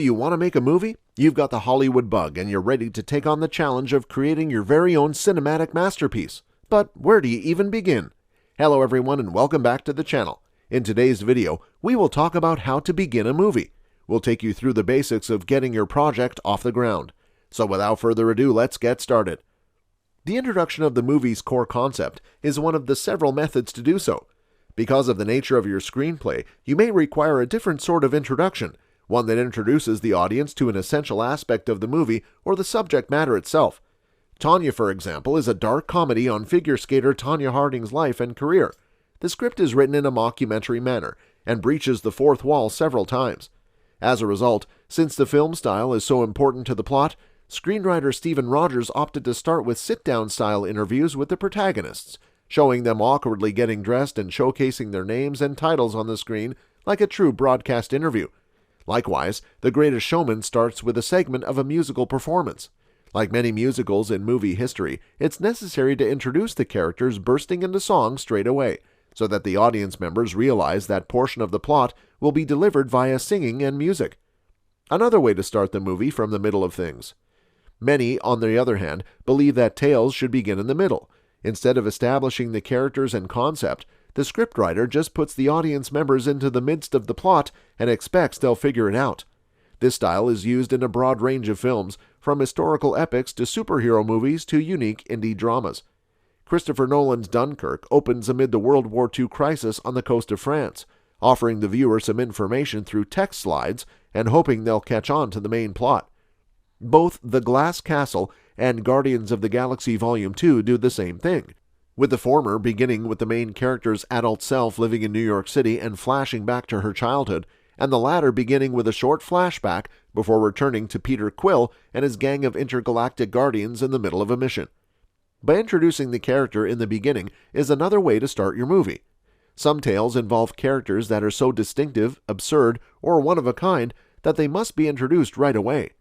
you want to make a movie? You've got the Hollywood bug and you're ready to take on the challenge of creating your very own cinematic masterpiece. But where do you even begin? Hello everyone and welcome back to the channel. In today's video, we will talk about how to begin a movie. We'll take you through the basics of getting your project off the ground. So without further ado, let's get started. The introduction of the movie's core concept is one of the several methods to do so. Because of the nature of your screenplay, you may require a different sort of introduction, one that introduces the audience to an essential aspect of the movie or the subject matter itself. Tonya, for example, is a dark comedy on figure skater Tonya Harding's life and career. The script is written in a mockumentary manner and breaches the fourth wall several times. As a result, since the film style is so important to the plot, screenwriter Stephen Rogers opted to start with sit-down style interviews with the protagonists, showing them awkwardly getting dressed and showcasing their names and titles on the screen like a true broadcast interview. Likewise, The Greatest Showman starts with a segment of a musical performance. Like many musicals in movie history, it's necessary to introduce the characters bursting into song straight away, so that the audience members realize that portion of the plot will be delivered via singing and music. Another way to start the movie from the middle of things. Many, on the other hand, believe that tales should begin in the middle. Instead of establishing the characters and concept, the scriptwriter just puts the audience members into the midst of the plot and expects they'll figure it out. This style is used in a broad range of films, from historical epics to superhero movies to unique indie dramas. Christopher Nolan's Dunkirk opens amid the World War II crisis on the coast of France, offering the viewer some information through text slides and hoping they'll catch on to the main plot. Both The Glass Castle and Guardians of the Galaxy Volume 2 do the same thing, with the former beginning with the main character's adult self living in New York City and flashing back to her childhood, and the latter beginning with a short flashback before returning to Peter Quill and his gang of intergalactic guardians in the middle of a mission. By introducing the character in the beginning is another way to start your movie. Some tales involve characters that are so distinctive, absurd, or one of a kind that they must be introduced right away.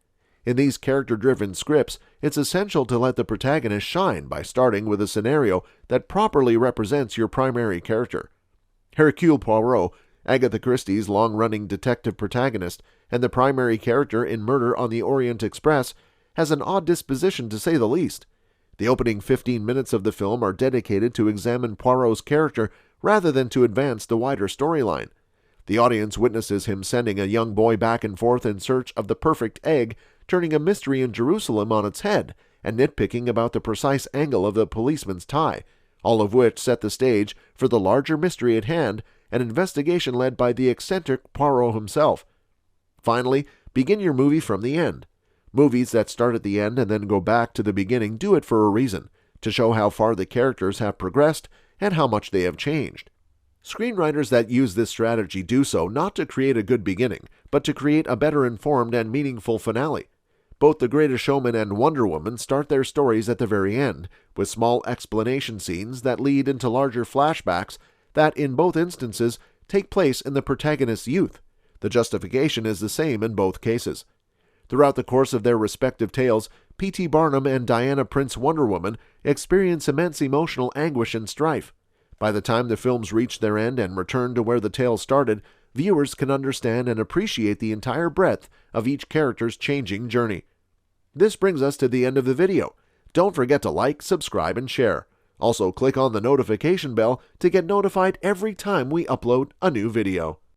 In these character-driven scripts, it's essential to let the protagonist shine by starting with a scenario that properly represents your primary character. Hercule Poirot, Agatha Christie's long-running detective protagonist and the primary character in Murder on the Orient Express, has an odd disposition to say the least. The opening 15 minutes of the film are dedicated to examine Poirot's character rather than to advance the wider storyline. The audience witnesses him sending a young boy back and forth in search of the perfect egg, turning a mystery in Jerusalem on its head, and nitpicking about the precise angle of the policeman's tie, all of which set the stage for the larger mystery at hand, an investigation led by the eccentric Poirot himself. Finally, begin your movie from the end. Movies that start at the end and then go back to the beginning do it for a reason, to show how far the characters have progressed and how much they have changed. Screenwriters that use this strategy do so not to create a good beginning, but to create a better informed and meaningful finale. Both The Greatest Showman and Wonder Woman start their stories at the very end, with small explanation scenes that lead into larger flashbacks that, in both instances, take place in the protagonist's youth. The justification is the same in both cases. Throughout the course of their respective tales, P.T. Barnum and Diana Prince Wonder Woman experience immense emotional anguish and strife. By the time the films reach their end and return to where the tale started, viewers can understand and appreciate the entire breadth of each character's changing journey. This brings us to the end of the video. Don't forget to like, subscribe, and share. Also, click on the notification bell to get notified every time we upload a new video.